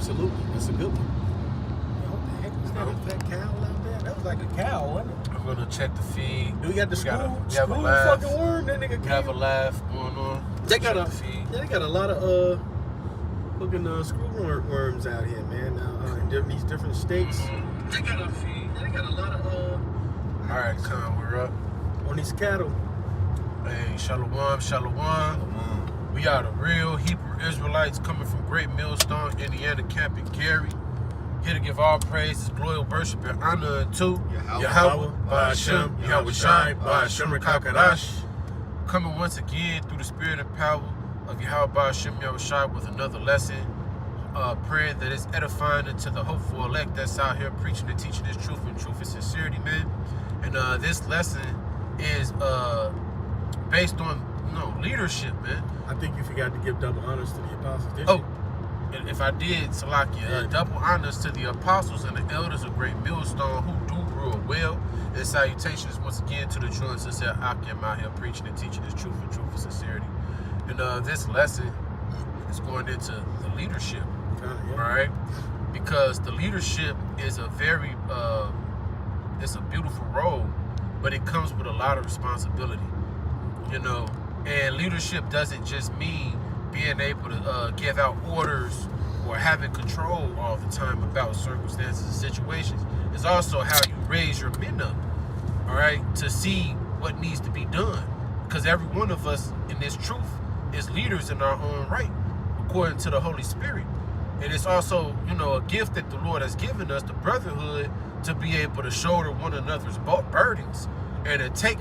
Absolutely. That's a good one. What the heck was that? A fat cow out there? That was like a cow, wasn't it? I'm gonna check the feed. Do we got the screw laugh. fucking worm? That nigga We have a laugh going on. They got Check the feed. they got a lot of fucking screw worms out here, man. In these different states. They got a lot of All right, Con, we're up. on these cattle. Hey, Shalom, Shalom. We are the real Hebrew Israelites coming from Great Millstone, Indiana, Camp in Gary. Here to give all praises, glory, worship, and honor unto Yahweh, Ba'ashem, Yahweh Shai, Ba'ashem, Rekakadash. Coming once again through the spirit and power of Yahweh, Ba'ashem, Yahweh Shai with another lesson. Praying that it's edifying unto the hopeful elect that's out here preaching and teaching this truth and sincerity, man. And this lesson is based on leadership, man. I think you forgot to give double honors to the apostles, didn't you? And if I did, Salakia, double honors to the apostles and the elders of Great Millstone who do rule well. And salutations once again to the true and sincere Akim out here preaching and teaching this truth and sincerity. And this lesson is going into the leadership, all right? Because the leadership is a very, it's a beautiful role, but it comes with a lot of responsibility, and leadership doesn't just mean being able to give out orders or having control all the time about circumstances and situations. It's also how you raise your men up, all right, to see what needs to be done. Because every one of us in this truth is leaders in our own right, according to the Holy Spirit. And it's also, a gift that the Lord has given us, the brotherhood, to be able to shoulder one another's burdens and to take,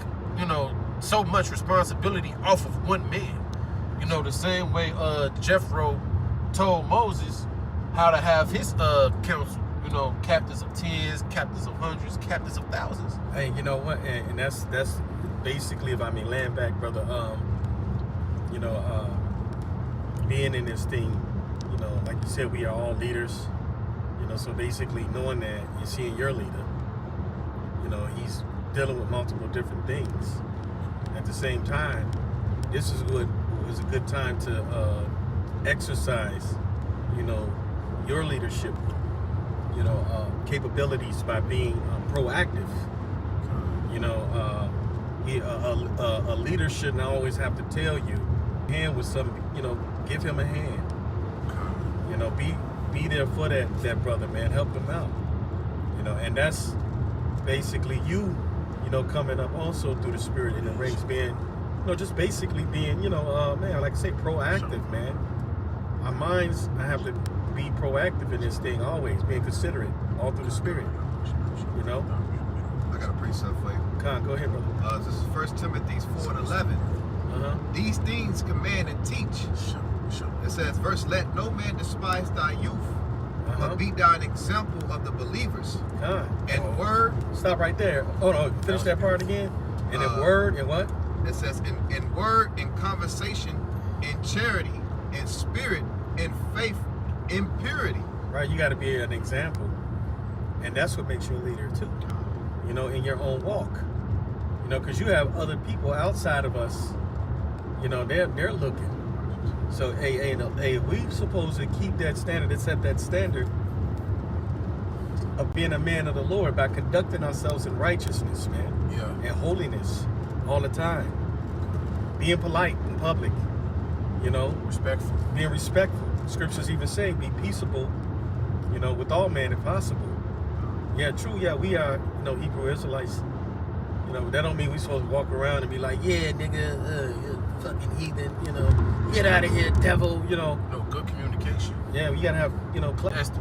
so much responsibility off of one man. The same way Jethro told Moses how to have his council, captains of tens, captains of hundreds, captains of thousands. Hey, you know what? And that's basically, if I may land back, brother, being in this thing, like you said, we are all leaders, so basically knowing that you're seeing your leader, he's dealing with multiple different things. At the same time, this is a good time to exercise, your leadership, capabilities by being proactive. A leader shouldn't always have to tell you, hand with something, give him a hand. Be there for that brother, man. Help him out. And that's basically you, coming up also through the spirit in the race, being, just basically being, man, like I say, proactive, man. Our minds have to be proactive in this thing always, being considerate all through the spirit, I got a precept for you. Con, go ahead, brother. This is 1 Timothy 4:11. These things command and teach. It says, verse, let no man despise thy youth, but be thou an example of the believers. And word. Stop right there. Oh no, finish that part again. And in word, and what? It says, in word, in conversation, in charity, in spirit, in faith, in purity. Right, you got to be an example. And that's what makes you a leader too. In your own walk. Because you have other people outside of us, they're looking. So, hey, we supposed to keep that standard and set that standard of being a man of the Lord by conducting ourselves in righteousness, man. Yeah. And holiness all the time. Being polite in public, Respectful. Being respectful. Scriptures even say, be peaceable, with all men if possible. Yeah, true, yeah, we are, Hebrew Israelites. That don't mean we supposed to walk around and be like, yeah, nigga, you fucking heathen, get out of here, devil, No, good communication. Yeah, we gotta have,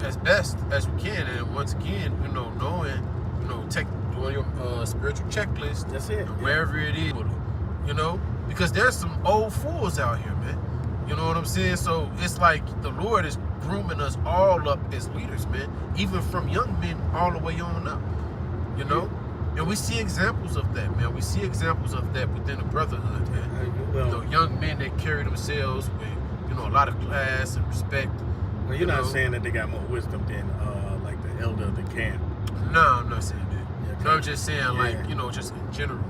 as best as we can, and once again, knowing, doing your spiritual checklist. That's it. Wherever it is, because there's some old fools out here, man. You know what I'm saying? So it's like the Lord is grooming us all up as leaders, man. Even from young men all the way on up, And we see examples of that, man. We see examples of that within the brotherhood, man. Young men that carry themselves with, a lot of class and respect. Well, you're not saying that they got more wisdom than, like the elder of the camp. No, I'm not saying that. Yeah, no, I'm just saying, just in general,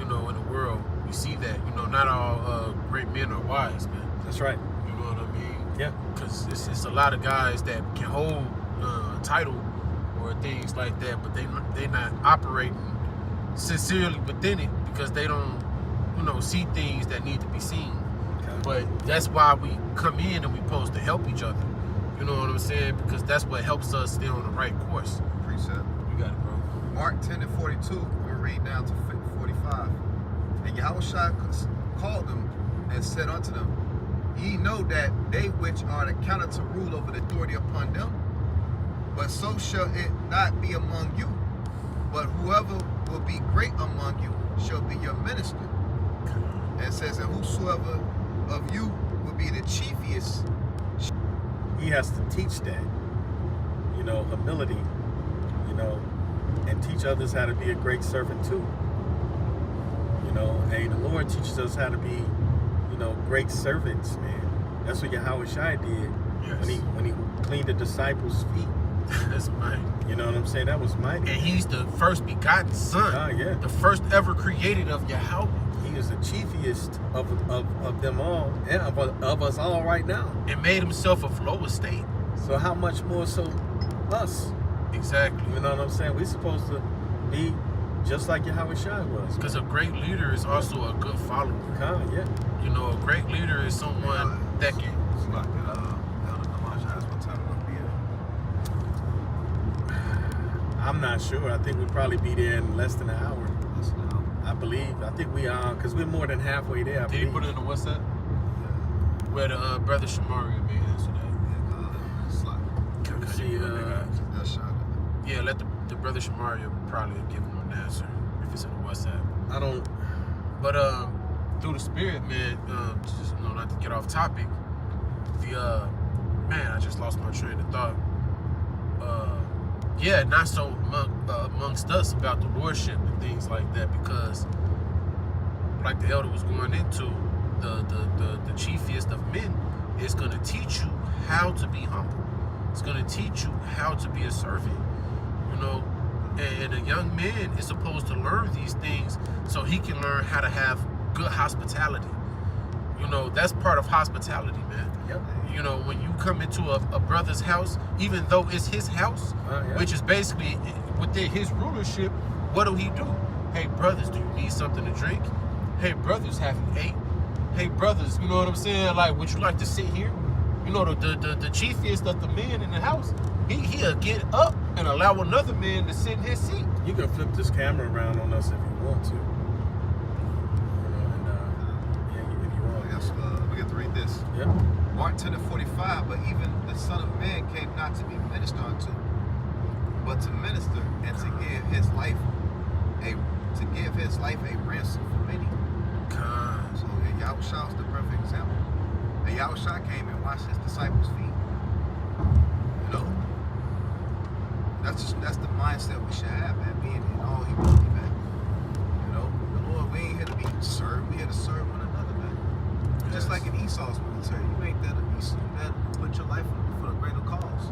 in the world, we see that, not all great men are wise, man. That's right. You know what I mean? Yeah. Because it's a lot of guys that can hold a title or things like that, but they not operating sincerely within it because they don't, see things that need to be seen. Okay. But that's why we come in and we supposed to help each other. You know what I'm saying? Because that's what helps us stay on the right course. Precept. You got it, bro. Mark 10:42. I'm gonna read down to 45. And Yahushua called them and said unto them, Ye know that they which are accounted to rule over the authority upon them, but so shall it not be among you. But whoever will be great among you shall be your minister. And it says, and whosoever of you will be the chiefest. He has to teach that, humility, and teach others how to be a great servant too. Hey, the Lord teaches us how to be, great servants, man. That's what Yahushua did. Yes. When he cleaned the disciples' feet. That's mighty. You know what I'm saying? That was mighty. And he's the first begotten son. Yeah. The first ever created of Yahweh. He is the chiefiest of them all, and of us all right now. And made himself of low estate. So how much more so us? Exactly. You know what I'm saying? We're supposed to be just like Yahushua was. Because a great leader is also a good follower. Yeah. A great leader is someone that can. I'm not sure. I think we'll probably be there in less than an hour. I believe. I think we are, because we're more than halfway there. Did he put it in the WhatsApp? Where the brother Shamari made answer that. Yeah, let the brother Shamari probably give him an answer if it's in the WhatsApp. I don't. But through the spirit, man, just not to get off topic. I just lost my train of thought. Not so amongst us about the lordship and things like that, because like the elder was going into, the chiefest of men is going to teach you how to be humble. It's going to teach you how to be a servant, and a young man is supposed to learn these things so he can learn how to have good hospitality. That's part of hospitality, man. Yep. When you come into a brother's house, even though it's his house, which is basically within his rulership, what do he do? Hey, brothers, do you need something to drink? Hey, brothers, have you ate? Hey, brothers, you know what I'm saying? Like, would you like to sit here? The chiefest of the men in the house, he'll get up and allow another man to sit in his seat. You can flip this camera around on us if you want to. If you want. Yes, we get to read this. Yep. Mark 10:45, but even the Son of Man came not to be ministered unto, but to minister and to give his life a ransom for many. So Yahushua is the perfect example. And Yahushua came and washed his disciples' feet. That's the mindset we should have, man. Being in all humility, man. The Lord, we ain't here to be served. We here to serve one another, man. Yes. Just like in Esau's military, you ain't there to be there to put your life for the greater cause.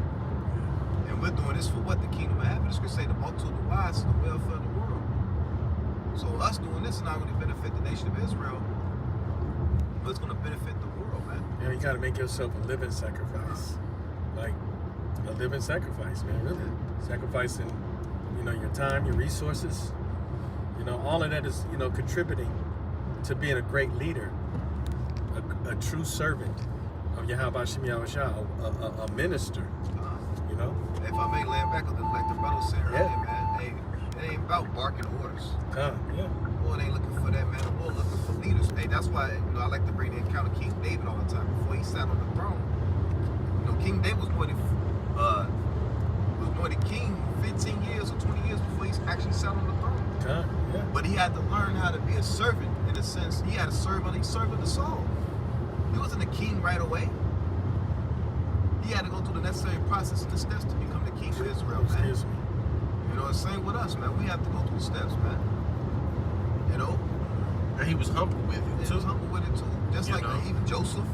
And we're doing this for what? The kingdom of heaven. It's going to say the multitude of the wise is the welfare of the world. So us doing this is not going to benefit the nation of Israel, but it's going to benefit the world, man. Yeah, you got to make yourself a living sacrifice. Like a living sacrifice, man, really. Sacrificing, your time, your resources. All of that is, contributing to being a great leader, a true servant of Yahweh Shem Yahushua, a minister, If I may land back on like the brother said earlier, man, it ain't about barking orders. Yeah. The Lord ain't looking for that, man. The Lord looking for leaders. Hey, that's why, I like to bring the account of King David all the time. Before he sat on the throne, King David was anointed king 15 years or 20 years before he actually sat on the throne. Yeah. But he had to learn how to be a servant, in a sense. He had to serve under the Saul. He wasn't a king right away. He had to go through the necessary process and the steps to become the king of Israel, man. Excuse me. Same with us, man. We have to go through the steps, man. And he was humble with it, too. He was humble with it, too. Just like even Joseph,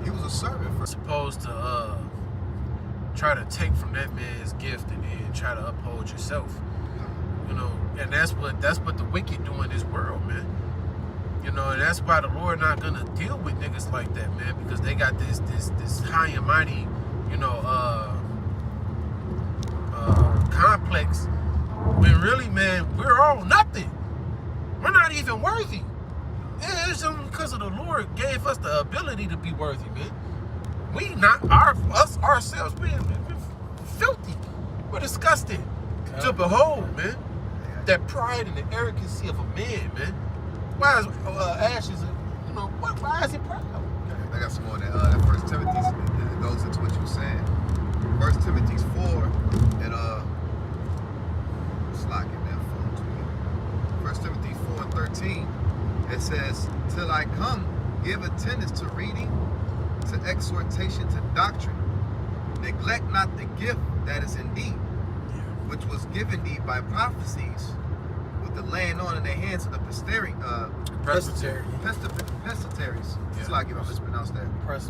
he was a servant. Supposed to try to take from that man's gift and then try to uphold yourself. And that's what the wicked do in this world, man. You know, and that's why the Lord not gonna deal with niggas like that, man, because they got this high and mighty, you know, complex. When really, man, we're all nothing. We're not even worthy. It's just because of the Lord gave us the ability to be worthy, man. We not ourselves, we're filthy. We're disgusting to behold, man. That pride and the arrogancy of a man, man. Why is Ashes, you know, why is he proud? I got some more that First Timothy's, it goes into what you were saying. First Timothy's 4, and it's like in that phone to me. First Timothy 4 and 13, it says, "Till I come, give attendance to reading, to exhortation, to doctrine. Neglect not the gift that is in thee, which was given thee by prophecies, with the laying on in the hands of the presbyteries. It's like if I mispronounce that.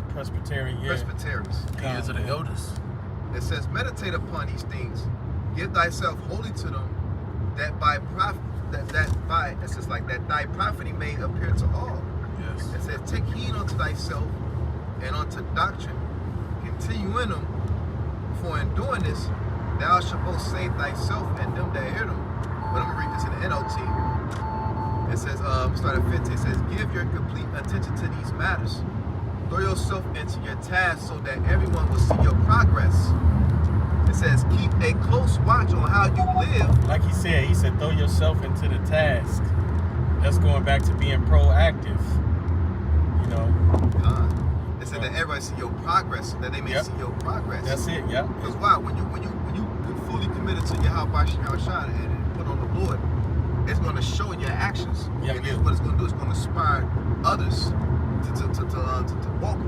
Presbyterian, yeah. Presbyteries. Hands of the elders. It says, meditate upon these things, give thyself wholly to them, that by it says like that thy profiting may appear to all. Yes. It says, take heed unto thyself and unto doctrine, continue in them, for in doing this thou shalt both save thyself and them that hear them. But I'm gonna read this in the NLT. It says, start at 15. It says, give your complete attention to these matters. Throw yourself into your task so that everyone will see your progress. It says, keep a close watch on how you live. Like he said, throw yourself into the task. That's going back to being proactive. You know. It said that everybody see your progress, so that they may see your progress. That's it, yeah. Because why? When you fully committed to your Shah and put on the Lord, it's going to show in your actions. And what it's going to do is going to inspire others to walk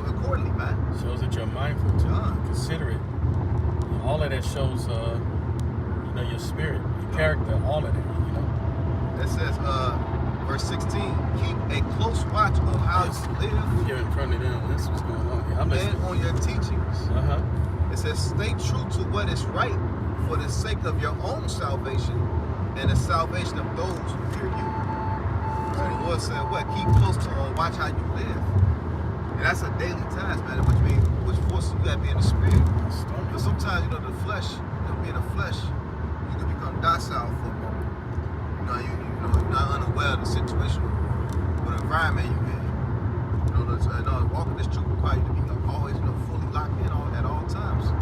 accordingly, man. Shows that you're mindful to consider it. All of that shows, your spirit, your character, all of that, you know. It says, verse 16, keep a close watch on how you live. You're in front of them. That's what's going on here. And on your teachings. It says, stay true to what is right for the sake of your own salvation and the salvation of those who fear you. So the Lord said, what? Keep close to watch how you live. And that's a daily task, man, which forces you to be in the spirit. But sometimes, the flesh, being the flesh, you can become docile for a moment. You're not unaware of the situation, what environment you're in. Walking this truth requires you to be always, fully locked in at all times.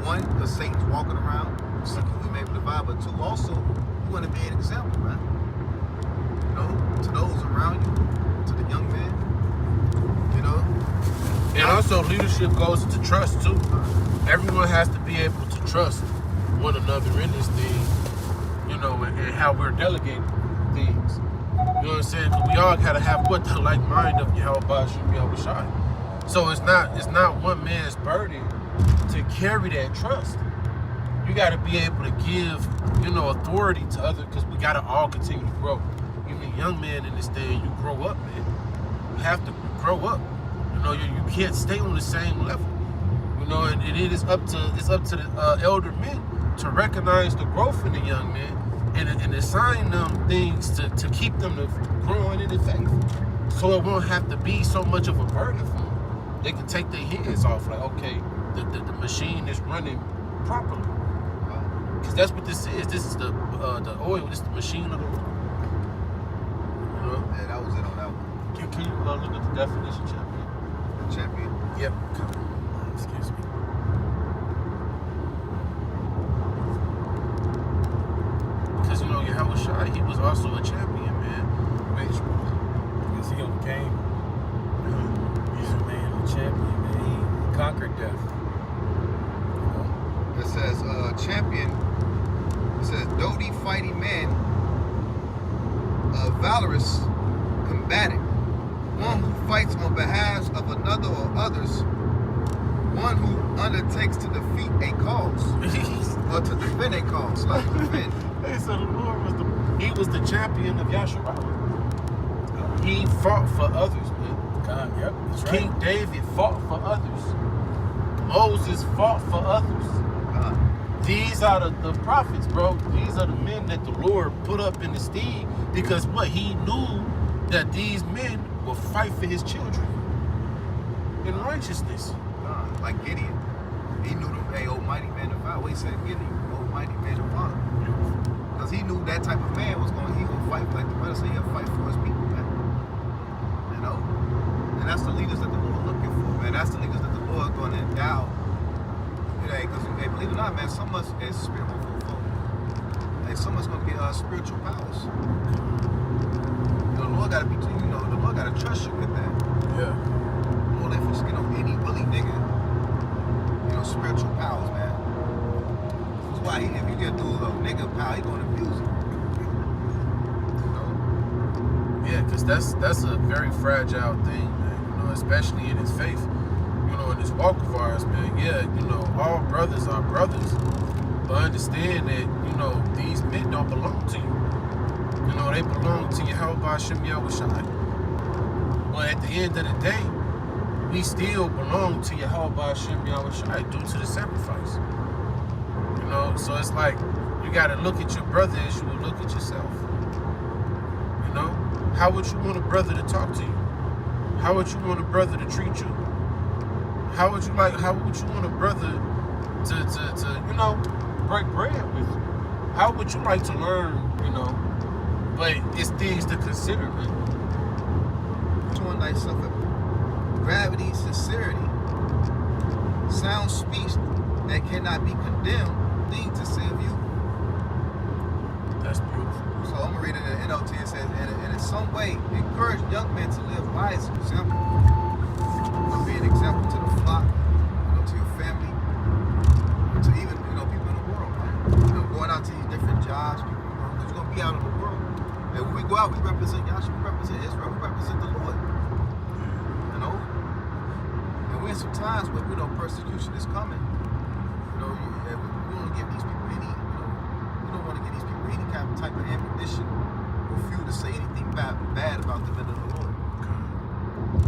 One, because Satan's walking around, seeking who may be divided, but two, also, you want to be an example, man. To those around you, to the young men, And also, leadership goes into trust, too. Everyone has to be able to trust one another in this thing, and how we're delegating things. You know what I'm saying? Because we all gotta have the like mind of Yahushua. So it's not one man's burden to carry that trust. You gotta be able to give, authority to others, because we gotta all continue to grow. Even a young man in this thing, you grow up, man. You have to grow up. You can't stay on the same level. And it is up to the elder men to recognize the growth in the young men and assign them things to keep them growing in the faith. So it won't have to be so much of a burden for them. They can take their hands off, like, okay, the machine is running properly. Because that's what this is. This is the oil. This is the machine of the oil. Yeah, that was it on that one. Can you look at the definition, champion? Champion? Yep. Excuse me. Because, Yahushua, he was also a champion, man. Because he overcame. He's a man, a champion, man. He conquered death. It says, champion, it says, doughty fighting man, valorous, combative, one who fights on behalf of another or others, one who undertakes to defeat a cause, or to defend a cause, like defend. Hey, so the Lord was the champion of Yahshua. He fought for others, man. God, yep, that's right. King David fought for others. Moses fought for others. These are the prophets, bro. These are the men that the Lord put up in the steed because what? He knew that these men will fight for his children in righteousness. Like Gideon. He knew them, hey, almighty man of valor. He said Gideon, almighty man of valor. Because he knew that type of man was he would fight, like the brother said, he'll fight for his people, man. You know? And that's the leaders that the Lord looking for, man. That's the leaders that the Lord going to endow. Because hey, believe it or not, man, so much is spiritual. Hey, so much going to get spiritual powers. You know, the Lord got to be, the Lord got to trust you with that. Yeah. The Lord ain't just, any bully nigga, spiritual powers, man. That's why if you get through a nigga power, he going to abuse it. Yeah, because that's a very fragile thing, man. Especially in his faith. In this walk of ours, man. Yeah, all brothers are brothers. But understand that, these men don't belong to you. They belong to Yahweh Shem Yahushai. But at the end of the day, we still belong to Yahweh Shem Yahushai due to the sacrifice. So it's like you gotta look at your brother as you would look at yourself. How would you want a brother to talk to you? How would you want a brother to treat you? How would you want a brother to break bread with you? How would you like to learn, But it's things to consider, man. Doing like stuff. Gravity, sincerity, sound speech that cannot be condemned, things to save you. That's beautiful. So I'm gonna read it in the NLT. It says, and in some way, encourage young men to live by his example. Be an example to the flock, to your family, to even people in the world. Going out to these different jobs, because you're gonna be out in the world. And when we go out, we represent Yahshua, we represent Israel, we represent the Lord. And we're in some times where persecution is coming. We don't want to give these people any, we don't want to give these people any kind of type of ammunition or fuel to say anything bad about the men of the Lord.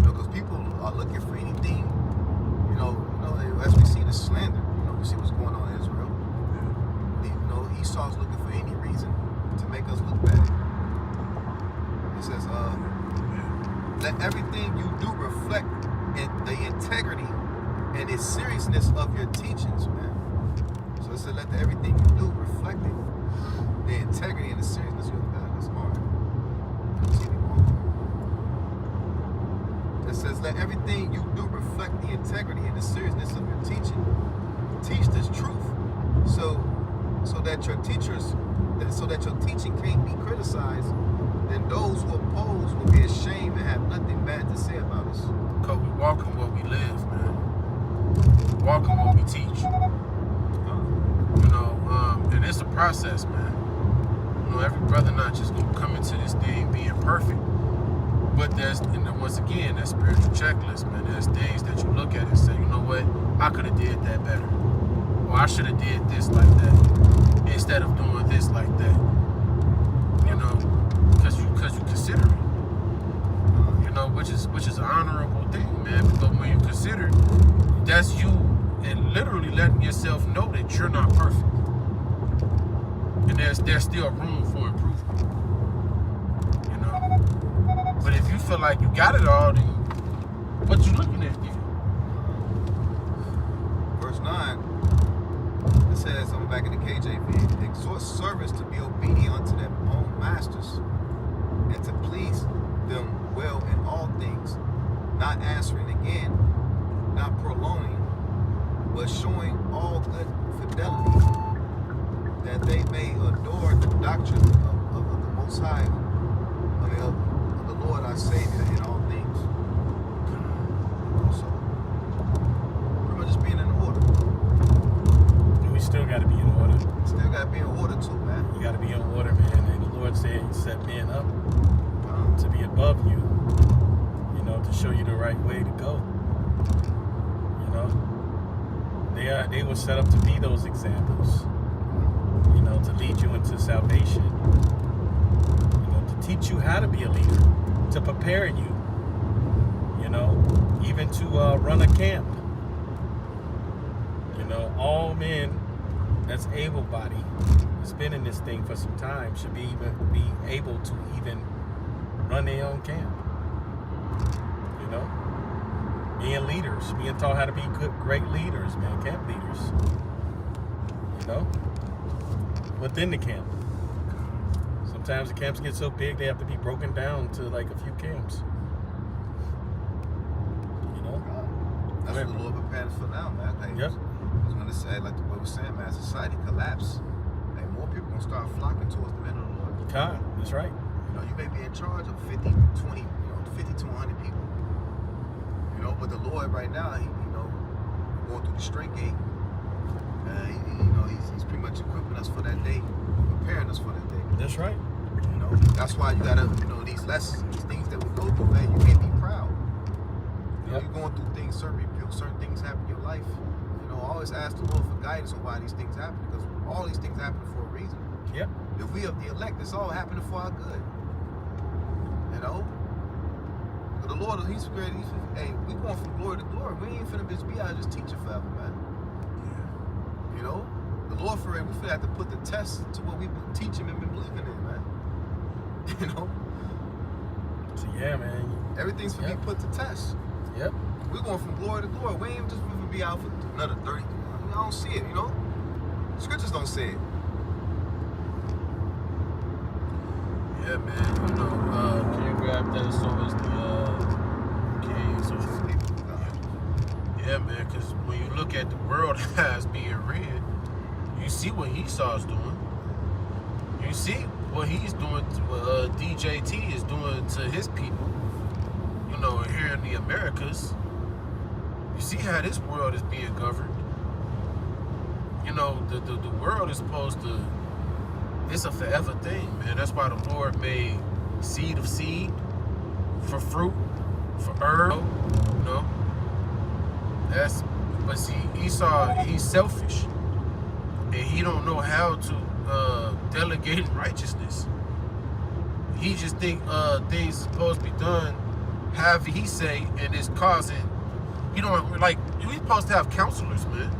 Because people are looking for anything, as we see the slander, we see what's going on in Israel. Esau's looking for any reason to make us look bad. It says, let everything you do reflect the integrity and the seriousness of your teachings, man. So it said, let everything you do reflect it, the integrity and the seriousness of your teachings. That's hard. It says, let everything you do reflect the integrity and the seriousness of your teaching. Teach this truth, so that your teaching can't be criticized. Then those who oppose will be ashamed and have nothing bad to say about us. Because we walk in what we live, man. We walk in what we teach. And it's a process, man. Every brother not just gonna come into this thing being perfect. But once again, that spiritual checklist, man. There's things that you look at and say, you know what? I could have did that better. Or I should have did this like that. Instead of doing this like that. Because you consider it. Which is an honorable thing, man. Because when you consider, that's you and literally letting yourself know that you're not perfect. And there's still room for improvement. But if you feel like you got it all, then what you looking at then? Verse 9, it says, I'm back in the KJV, exhort servants to be obedient unto their own masters and to please them well in all things, not answering again, not prolonging, but showing all good fidelity, that they may adore the doctrine of the Most High, of the Lord our Savior in all things. So, we're just being in order. We still got to be in order. Still got to be in order too, man. You got to be in order, man. And the Lord said He set men up to be above you, to show you the right way to go. They were set up to be those examples, to lead you into salvation, to teach you how to be a leader, to prepare you, even to run a camp. All men that's able-bodied, that's been in this thing for some time, should be able to even run their own camp. You know, being leaders, being taught how to be great leaders, man, camp leaders. You know, within the camp. Sometimes the camps get so big they have to be broken down to like a few camps. You know, that's what the Lord prepared us for now, man. Like, yep. Because when it's like the way we're saying, man, society collapse, like more people gonna start flocking towards the men of the Lord. God, that's right. You know, you may be in charge of 50, 20, 50 to 100 people. You know, but the Lord right now, he, going through the straight gate. He's pretty much equipping us for that day, preparing us for that day. That's right. You know, that's why you gotta, these lessons, these things that we go through, man, you can't be proud. You know, you're going through things, certain things happen in your life. You know, always ask the Lord for guidance on why these things happen, because all these things happen for a reason. Yep. If we of the elect, it's all happening for our good. You know? But the Lord, He's great. Hey, we going from glory to glory. We ain't finna just be out just teaching forever, man. Yeah. You know? The Lord, we finna have to put the test to what we teach Him and been believing in, man. You know? So yeah, man. Everything's for be put to test. Yep. We're going from glory to glory. We ain't just gonna be out for another 30. I don't see it, you know? Scriptures don't say it. Yeah, man. Can you grab that as soon as the Yeah, man, because when you look at the world as being read, you see what Esau's doing. You see what he's doing, DJT is doing to his people, here in the Americas. You see how this world is being governed. The world is supposed to, it's a forever thing, man. That's why the Lord made seed of seed, for fruit, for herb, but see, Esau, he's selfish. And he don't know how to delegate raprighteousness. He just think things are supposed to be done however he say, and it's causing, we supposed to have counselors, man.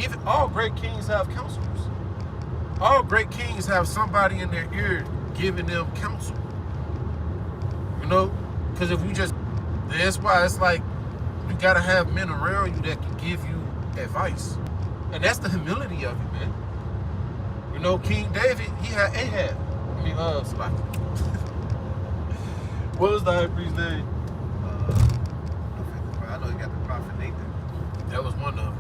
Even all great kings have counselors. All great kings have somebody in their ear giving them counsel. Because if you just, that's why it's like, you gotta have men around you that can give you advice. And that's the humility of it, man. King David, he had Ahab. What was the high priest's name? I know you got the prophet Nathan. That was one of them.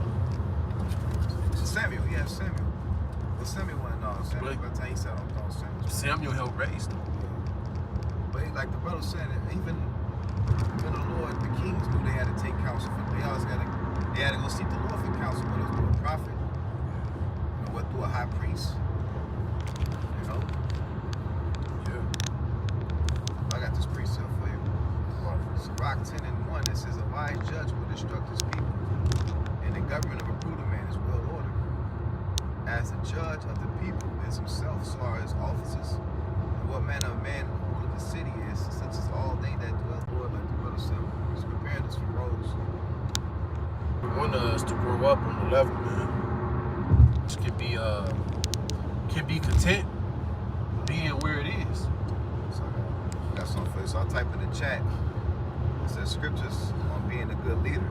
Samuel, yeah, Samuel. But Samuel wasn't, Samuel, by the time he said, Samuel helped raise them. But like the brother said, even the Lord, the kings knew they had to take counsel from. They had to go seek the Lord for counsel, whether it was through a prophet, what through a high priest. Yeah. I got this precept for you. Sirach 10:1, it says, a wise judge will instruct his people, and the government of a prudent man is well ordered. As the judge of the people is himself, so are his officers. And what manner of man the rule of the city is, such as all they that dwell, Lord, like the brother said, he's preparing us for roles. We want us to grow up on the level, man, which can be content being where it is. So I got something for you. So I'll type in the chat. It says scriptures on being a good leader.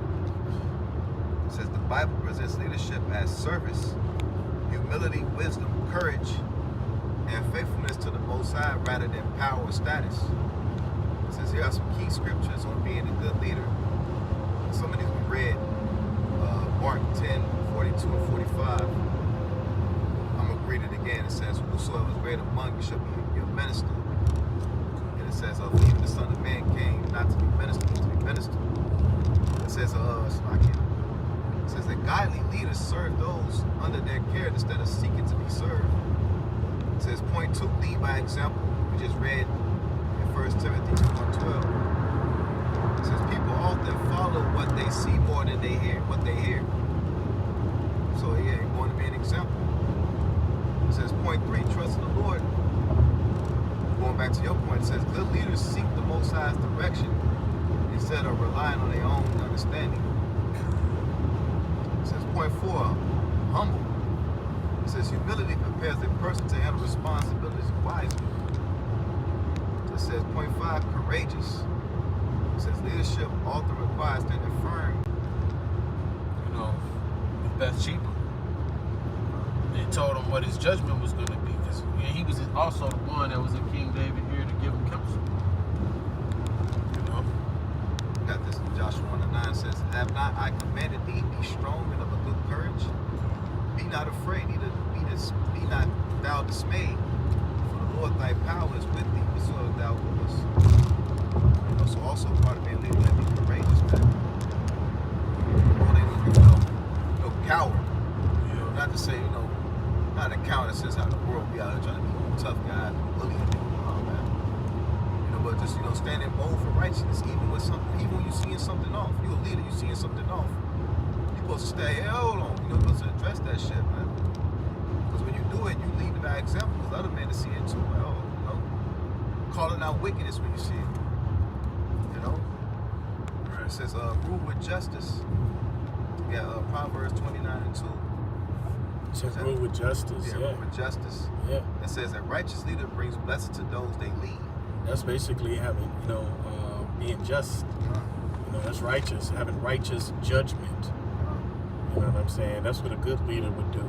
It says the Bible presents leadership as service, humility, wisdom, courage, and faithfulness to the Most High rather than power or status. It says here are some key scriptures on being a good leader. Some of these we read. Mark 10:42 and 45. I'm going to read it again. It says, whosoever is great among you shall be your minister. And it says, for even the Son of Man came not to be ministered, but to be ministered. It says, that godly leaders serve those under their care instead of seeking to be served. It says, point 2, lead by example. We just read in 1 Timothy 2:12. It says, people often follow what they see more than they hear, what they hear. So yeah, you're going to be an example. It says, point 3, trust in the Lord. Going back to your point, it says, good leaders seek the Most High's direction instead of relying on their own understanding. It says, point 4, humble. It says humility prepares a person to handle responsibilities wisely. It says point 5, courageous. It says leadership often requires standing firm. You know, with Bathsheba. They told him what his judgment was going to be, because he was also the one that was a King David here to give him counsel. You know? Got this in Joshua 1:9 says, have not I commanded thee, be strong and of a good courage? Be not afraid, neither be not thou dismayed, for the Lord thy power is with thee, whatsoever thou goest. You know, so also part of being a leader, that be courageous, man. Don't ain't no coward. You know, not to say, you know, not a coward that says how the world we out here trying to be tough guys and bullying people, man. You know, but just, you know, standing bold for righteousness, even when you're seeing something off. You're a leader, you're seeing something off. You're supposed to stay, hey, hold on. You're supposed to address that shit, man. Because when you do it, you lead by example, because other men to see it too. Like, oh, you know, calling out wickedness when you see it. You know? It says, rule with justice. Yeah, Proverbs 29:2. So rule with justice. Yeah, rule with justice. Yeah. It says a righteous leader brings blessing to those they lead. That's basically having, being just. You know, that's righteous, having righteous judgment. You know what I'm saying? That's what a good leader would do.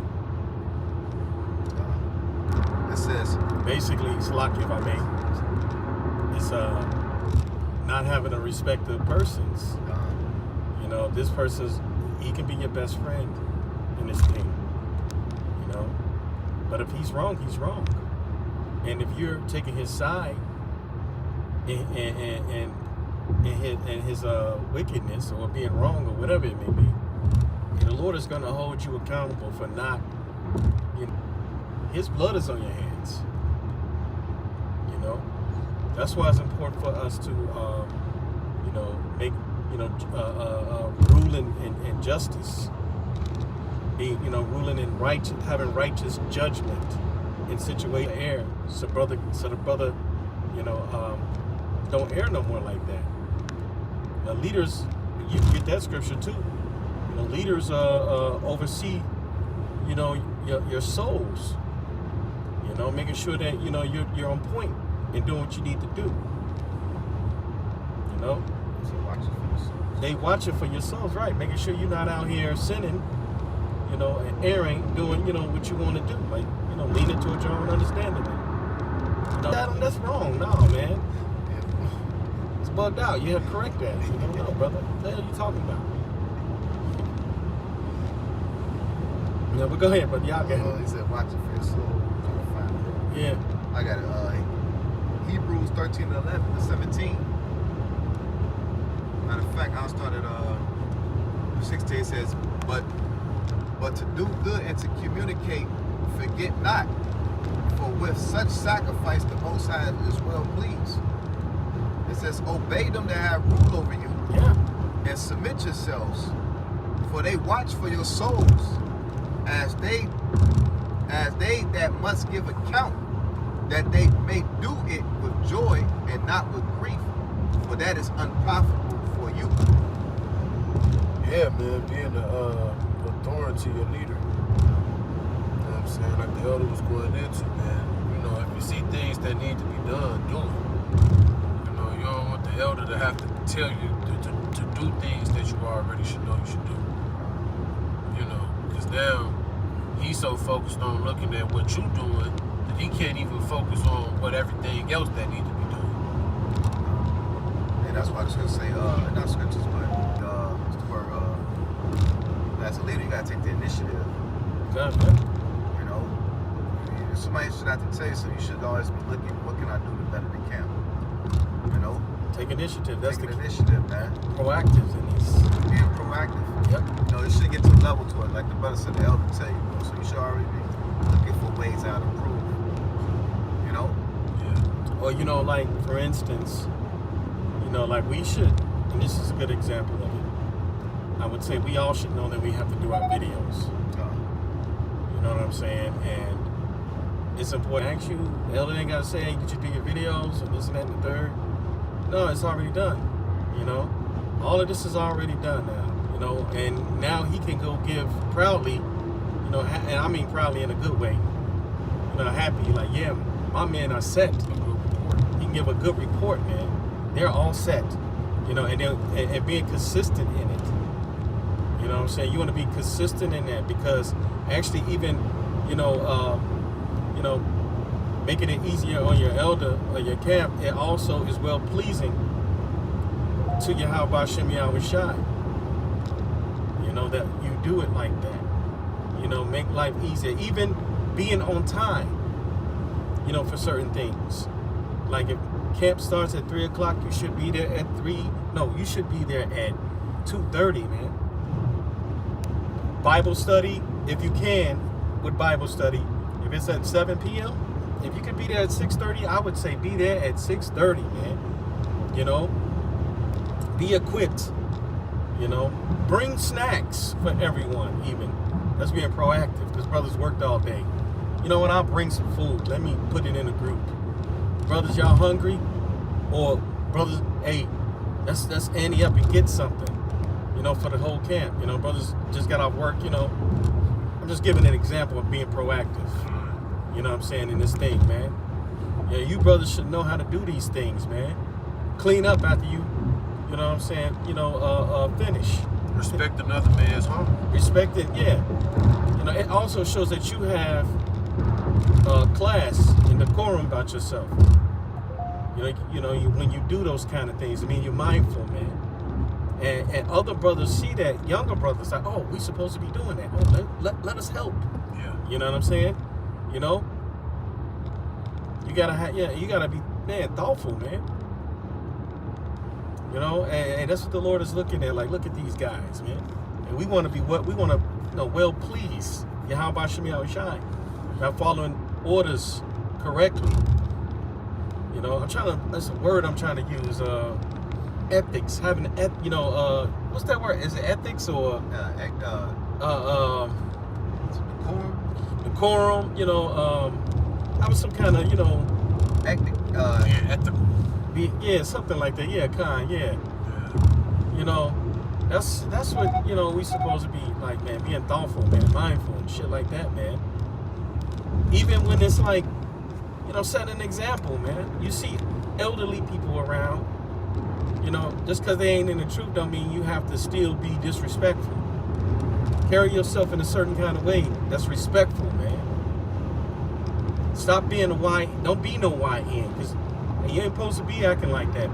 It says, basically, Salaki, if I may, it's not having a respect of persons. You know, this person's, he can be your best friend in this thing. You know, but if he's wrong, he's wrong. And if you're taking his side in his wickedness or being wrong or whatever it may be, and the Lord is going to hold you accountable for not, you know, his blood is on your hands. You know, that's why it's important for us to, make, ruling in justice, be, ruling in righteous, having righteous judgment in situation err, so the brother, don't err no more like that. Now, leaders, you get that scripture too. You know, leaders oversee, your souls. You know, making sure that you're on point and doing what you need to do. You know, they watch it for your souls, right? Making sure you're not out here sinning, and erring, doing what you want to do, like leaning towards your own understanding. That's wrong. No, man. It's bugged out. You have to correct that. No, brother. What the hell are you talking about? Yeah, but go ahead, brother. Y'all got it. He said, watch it for your soul. Yeah. I got it. Hebrews 13:11-17. Matter of fact, I'll start at 16. It says, but to do good and to communicate, forget not, for with such sacrifice the Most High is well pleased. It says, obey them that have rule over you, and submit yourselves, for they watch for your souls, as they that must give account, that they may do it with joy and not with grief, for that is unprofitable for you. Yeah, man, being the authority, a leader. You know what I'm saying? Like the elder was going into, man. If you see things that need to be done, do it. You don't want the elder to have to tell you to do things that you already should know you should do. Because now he's so focused on looking at what you're doing that he can't even focus on what everything else that needs to be done. And that's why I was going to say, not scriptures, but what's the word? As a leader, you got to take the initiative. Exactly. Somebody should have to tell you, so you should always be looking, what can I do to better the camp? Take initiative. That's the initiative, man. Proactive in this. Being proactive. Yep. It shouldn't get to a level to it, like the brother said, the elder tell you. So you should already be looking for ways how to improve. Yeah. Or like for instance, like we should, and this is a good example of it. I would say we all should know that we have to do our videos. You know what I'm saying? And it's important. I ask you, the elder ain't got to say, hey, did you do your videos and this and that and the third? No, it's already done. All of this is already done now. And now he can go give proudly, know, and I mean probably in a good way. You know, happy, like, yeah, my men are set. He can give a good report, man. They're all set. You know, and being consistent in it. You know what I'm saying? You want to be consistent in that, because actually even, you know, making it easier on your elder or your camp, it also is well pleasing to Yahweh Shem Yahweh Shai. You know, that you do it like that. You know, make life easier. Even being on time, you know, for certain things. Like if camp starts at 3 o'clock, you should be there at 3. No, you should be there at 2:30, man. Bible study, if you can, with Bible study, if it's at 7 p.m., if you could be there at 6:30, I would say be there at 6:30, man. You know, be equipped. You know, bring snacks for everyone, even. That's being proactive, because brothers worked all day. You know what? I'll bring some food. Let me put it in a group. Brothers, y'all hungry? Or brothers, hey, let's ante up and get something. You know, for the whole camp. You know, brothers just got off work. You know, I'm just giving an example of being proactive. You know what I'm saying, in this thing, man. Yeah, you brothers should know how to do these things, man. Clean up after you know what I'm saying, you know, finish. Respect another man's home. Respect it, yeah. You know, it also shows that you have class and decorum about yourself. You know, when you do those kind of things, I mean, you're mindful, man. And other brothers see that, younger brothers, like, oh, we supposed to be doing that. Oh, let us help. Yeah. You know what I'm saying? You know, you gotta be, man, thoughtful, man. You know, and that's what the Lord is looking at. Like, look at these guys, man. And we want to be well pleased. Yahweh Shem Yahweh Shai, by following orders correctly. You know, that's a word I'm trying to use. Ethics, having what's that word? Is it ethics or decorum? You know, have some kind of, you know, ethical. Yeah, something like that. Yeah, yeah. You know, that's what, you know, we supposed to be like, man, being thoughtful, man, mindful and shit like that, man. Even when it's like, you know, set an example, man. You see elderly people around, you know, just because they ain't in the truth don't mean you have to still be disrespectful. Carry yourself in a certain kind of way that's respectful, man. Stop being don't be no YN, because you ain't supposed to be acting like that.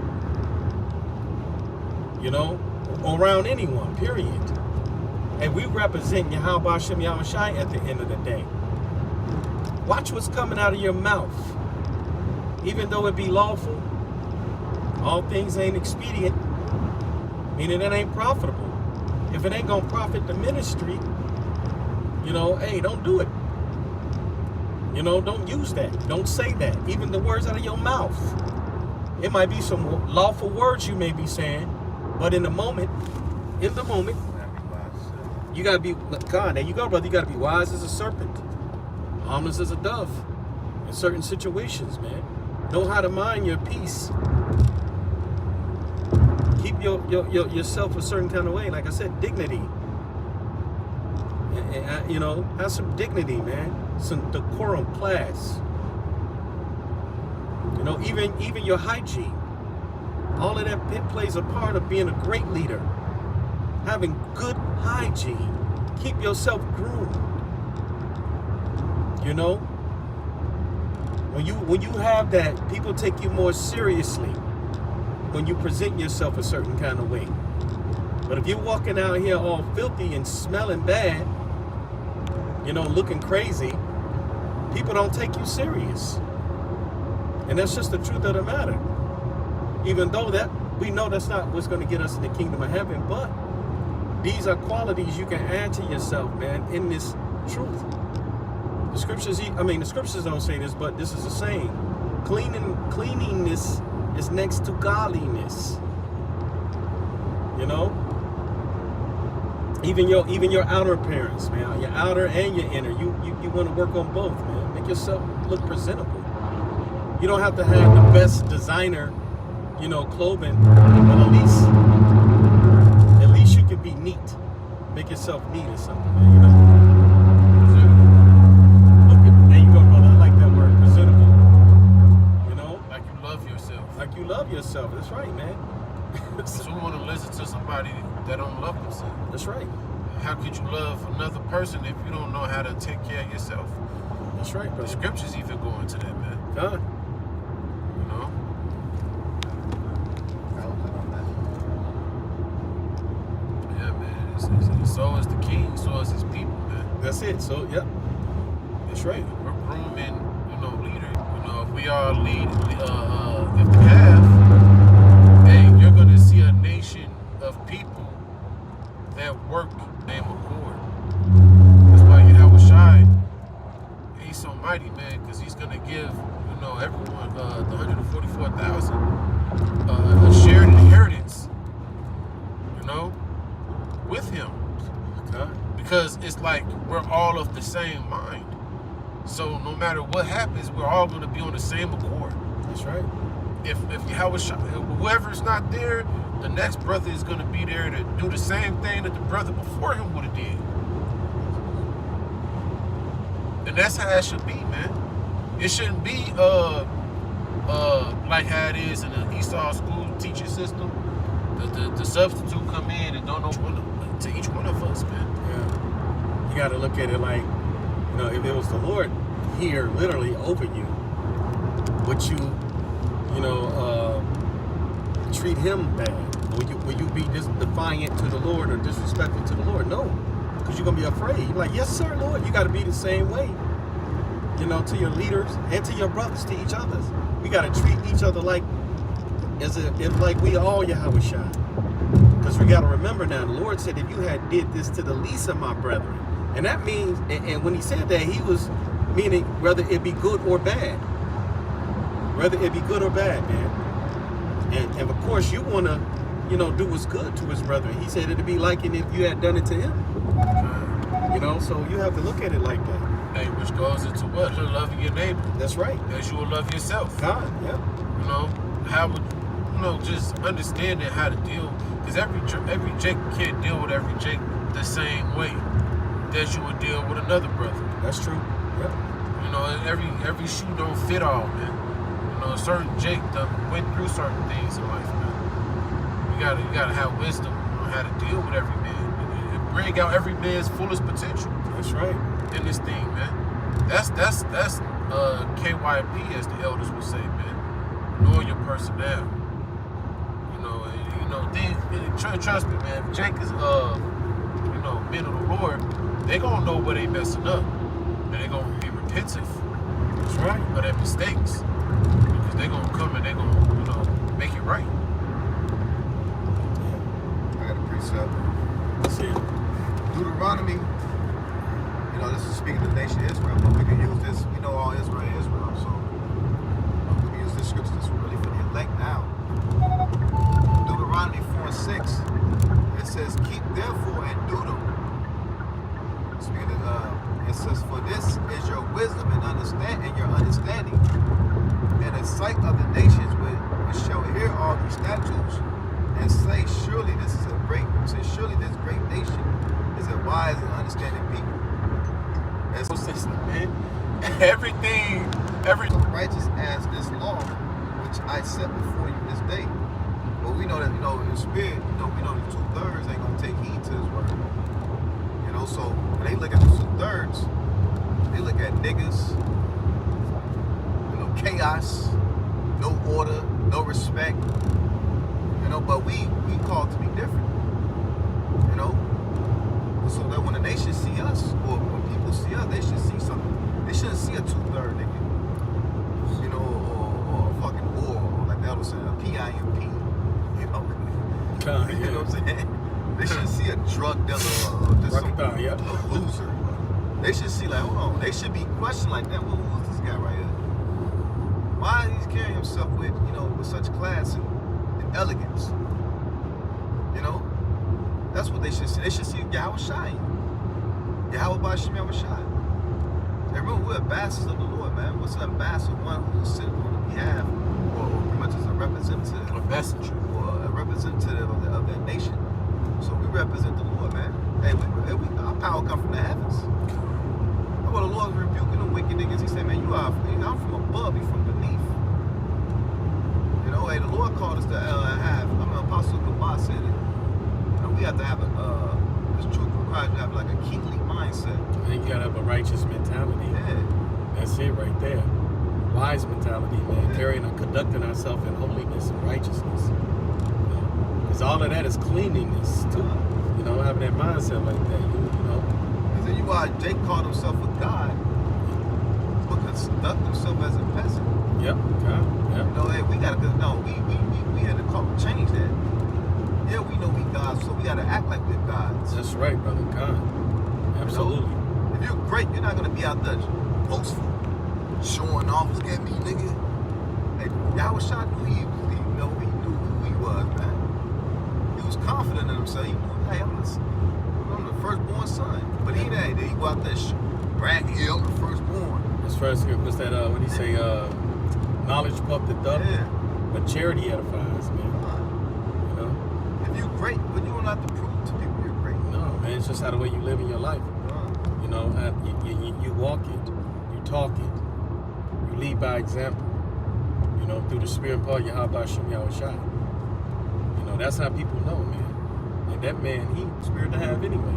You know, around anyone, period. And we represent Yahweh Shem Yahweh Shai at the end of the day. Watch what's coming out of your mouth. Even though it be lawful, all things ain't expedient, meaning it ain't profitable. If it ain't gonna profit the ministry, you know, hey, don't do it. You know, don't use that. Don't say that. Even the words out of your mouth. It might be some lawful words you may be saying, but in the moment, you gotta be, God, there you go, brother. You gotta be wise as a serpent, harmless as a dove in certain situations, man. Know how to mind your peace. Keep yourself a certain kind of way. Like I said, dignity. You know, have some dignity, man. Some decorum, class. You know, even your hygiene. All of that plays a part of being a great leader. Having good hygiene. Keep yourself groomed. You know, when you have that, people take you more seriously when you present yourself a certain kind of way. But if you're walking out here all filthy and smelling bad, you know, looking crazy, people don't take you serious. And that's just the truth of the matter. Even though that we know that's not what's going to get us in the kingdom of heaven, but these are qualities you can add to yourself, man, in this truth. The scriptures don't say this, but this is a saying. Cleanliness is next to godliness. You know? Even your outer appearance, man. Your outer and your inner. You want to work on both, man. Make yourself look presentable. You don't have to have the best designer, you know, clothing, but at least you can be neat. Make yourself neat or something, man, you know? love yourself. That's right, man. So we want to listen to somebody that don't love themselves. That's right. How could you love another person if you don't know how to take care of yourself? That's right, brother. The scriptures even go into that, man. God. You know? Yeah, man. So is the king, so is his people, man. That's it. So, yep. That's right. We're grooming, leaders. If we are if we have, hey, you're going to see a nation of people that work name accord. That's why Yahweh Shai, he's so mighty, man, because he's going to give, everyone, the 144,000, a shared inheritance, with him. God. Because it's like we're all of the same mind. So no matter what happens, we're all going to be on the same accord. That's right. If whoever's not there, the next brother is going to be there to do the same thing that the brother before him would have did. And that's how it should be, man. It shouldn't be like how it is in the Esau school teaching system. The substitute come in and don't know to each one of us, man. Yeah. You got to look at it like, if it was the Lord here, literally over you, would you, treat him bad? Will you be defiant to the Lord or disrespectful to the Lord? No, because you're gonna be afraid. You're like, yes, sir, Lord. You got to be the same way, to your leaders and to your brothers, to each other. We got to treat each other like like we all Yahweh Shai. Because we got to remember now, the Lord said, if you had did this to the least of my brethren, and that means, and when he said that, he was meaning whether it be good or bad. Whether it be good or bad, man. And of course, you want to, do what's good to his brethren. He said it'd be like it if you had done it to him. So you have to look at it like that. Hey, which goes into what? Loving your neighbor. That's right. As you will love yourself. God, yeah. How would, just understanding how to deal. Because every Jake can't deal with every Jake the same way that you would deal with another brother. That's true. Yep. Every shoe don't fit all, man. Certain Jake done went through certain things in life, man. You gotta have wisdom on how to deal with every man and bring out every man's fullest potential. That's right. In this thing, man. That's KYP, as the elders would say, man. Knowing your personnel. Trust me, man. If Jake is men of the Lord, they gonna know where they messing up, and they gonna be repentant. That's right. Of their mistakes, because they gonna come and they gonna make it right. I got a precept. That's it. Deuteronomy. This is speaking of the nation of Israel, but we can use this. We know all Israel is Israel, so we can use this scripture. This is really for the elect now. Deuteronomy 4:6. It says, "Keep therefore and do them." Speaking of, it says, "For this is your wisdom and your understanding, and the sight of the nations which shall hear all these statutes, and say, surely this great nation is a wise and understanding people." That's man. Everything righteous as this law which I set before you this day. But we know that, in spirit, we know the 2/3 ain't gonna take heed to this word. So when they look at the 2/3, they look at niggas, chaos, no order, no respect. But we called to be different. So that when the nation see us, or when people see us, they should see something. They shouldn't see a 2/3 nigga. Or a fucking war, or like that was saying, a PIMP. God, You know what I'm saying? They shouldn't see a drug dealer or just a loser. They should see like, hold on. They should be questioned like that. Who is this guy right here? Why is he carrying himself with such class and elegance? That's what they should see. They should see Yahweh Shai. Yahweh Bashim Yahweh Shai. And remember, we're ambassadors of the Lord, man. What's an ambassador? One who's sitting on the behalf, or pretty much as a representative, a messenger, or a representative of that nation. So we represent the Lord, man. Hey, our power comes from the heavens. And when the Lord was rebuking the wicked niggas, he said, man, I'm from above, you from beneath. know, hey, the Lord called us to Apostle Kabah said it. You know, we have to have this truth requires to have like a kingly mindset. I think you gotta have a righteous mentality. Yeah. That's it right there. Wise mentality, man. Carrying and conducting ourselves in holiness and righteousness. Because all of that is cleanliness too. You know, having that mindset like that. You know. Because then Jake called himself a god, but conduct himself as a peasant. Yep. God. Yep. You know, hey, we gotta we had to change that. Yeah, we know we gods, so we gotta act like we're gods. That's right, brother. God. Absolutely. You know? If you're great, you're not gonna be out there boastful, showing off, look at me, nigga. Hey, Yahweh Shah knew he knew who he was, man. He was confident in himself. He knew, hey, I'm the firstborn son. But he go out there brag, yeah, I'm the firstborn. As far as what's that? What do you say? Knowledge puffeth up, but charity edifies, man. You know. If you're great, but you don't have to prove to people you're great. No, man. It's just how the way you live in your life. You know, you walk it, you talk it, you lead by example. You know, through the spirit and power, Yahweh Shem Yahweh Shai. You know, that's how people know, man. And that man, he spirit to have anyway.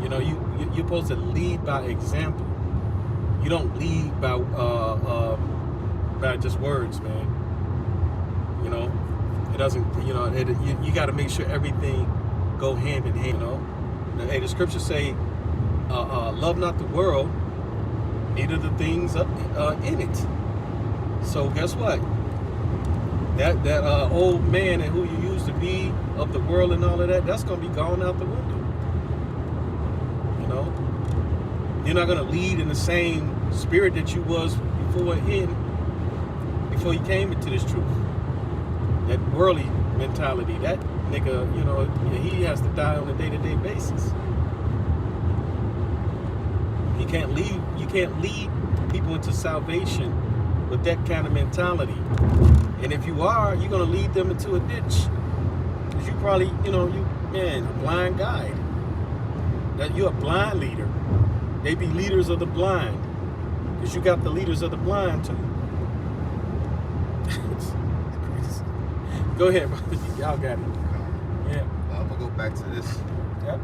You know, you're supposed to lead by example. You don't lead by just words, man. You know, it doesn't. You know, you got to make sure everything go hand in hand. You know, hey, the scriptures say, "Love not the world, neither the things in it." So guess what? That old man and who you used to be of the world and all of that, that's gonna be gone out the window. You know, you're not gonna lead in the same spirit that you was before you came into this truth. That worldly mentality, that nigga, you know, he has to die on a day-to-day basis. You can't lead people into salvation with that kind of mentality. And if you are, you're gonna lead them into a ditch. Because you probably, you know, a blind guide. That you're a blind leader. They be leaders of the blind. Because you got the leaders of the blind too. Go ahead, brother. Y'all got it. Yeah. I'm gonna go back to this. Yep.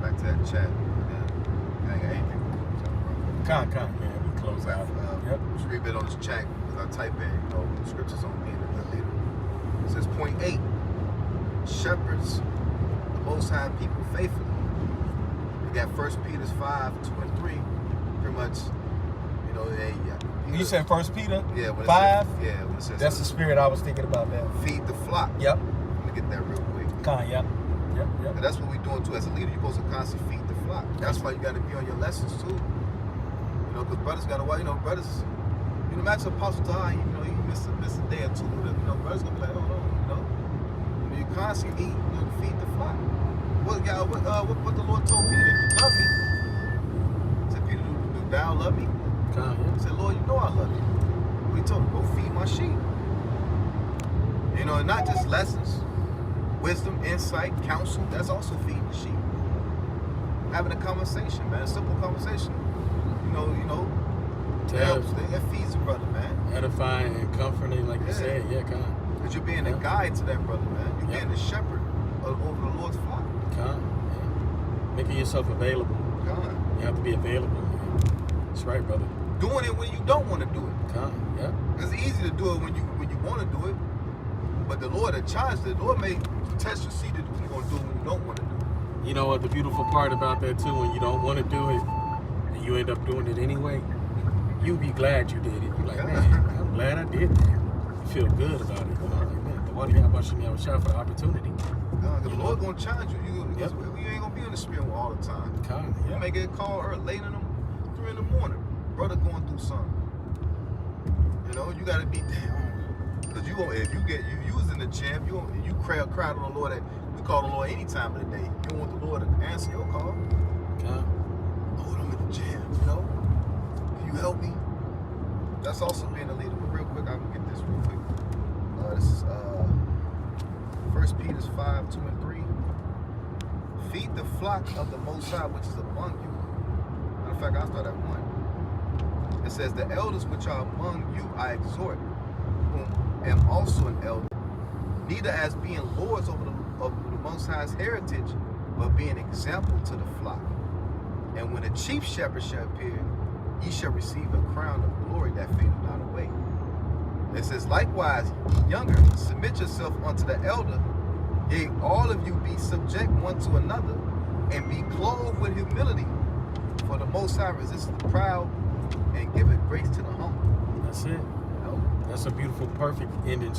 Back to that chat. I ain't got anything. Yeah, we close out. Yep. Just read a bit on this chat because I type in, you know, the scriptures on being a good leader. It says point 8. Shepherds, the Most High people faithfully. You got 1 Peter 5:2-3. Pretty much, you know, you said 1 Peter? Yeah, when 5? When it says that's the spirit I was thinking about that. Feed the flock. Yep. Let me get that real quick. Yep. And that's what we're doing too as a leader. You're supposed to constantly feed the flock. That's why you got to be on your lessons too. You know, because brothers got to watch. You know, brothers. You know, match Apostle Taha. You know, you miss a day or two. You know, brothers gonna be like, hold on. You know, you constantly eat. You know, feed the flock. What the Lord told Peter? You love me. Said Peter, do thou love me? He said, Lord, you know I love you. He told him, go feed my sheep. You know, and not just lessons. Wisdom, insight, counsel, that's also feeding the sheep. Having a conversation, man, a simple conversation. You know, it helps. It feeds the brother, man. Edifying and comforting, like you said, Because you're being a guide to that brother, man. You're being the shepherd over the Lord's flock. Making yourself available. You have to be available, man. That's right, brother. Doing it when you don't want to do it. It's easy to do it when you want to do it. But the Lord that charged it, the Lord may test you, see that you're going to do it when you don't want to do it. You know what the beautiful part about that too, when you don't want to do it, and you end up doing it anyway, you be glad you did it. You're like, man, I'm glad I did that. You feel good about it. You know, like, man, the water about you have a shot for the opportunity. The Lord going to charge you. You ain't going to be in the spirit all the time. You may get a call late in 3 in the morning. Brother going through something. You know, you got to be down. Because if you was in the gym, you cry on the Lord. We call the Lord any time of the day. You don't want the Lord to answer your call. Lord, I'm in the gym, you know? Can you help me? That's also being a leader. But real quick, I can get this real quick. This is 1 Peter 5:2-3. Feed the flock of the Most High, which is among you. Matter of fact, I'll start at 1. It says, the elders which are among you I exhort, whom am also an elder, neither as being lords over the Most High's heritage, but being example to the flock. And when a chief shepherd shall appear, ye shall receive a crown of glory that fadeth not away. It says, likewise, ye younger, submit yourself unto the elder, yea, all of you be subject one to another, and be clothed with humility. For the Most High resisteth the proud, and giveth grace to the humble. That's it. That's a beautiful, perfect ending.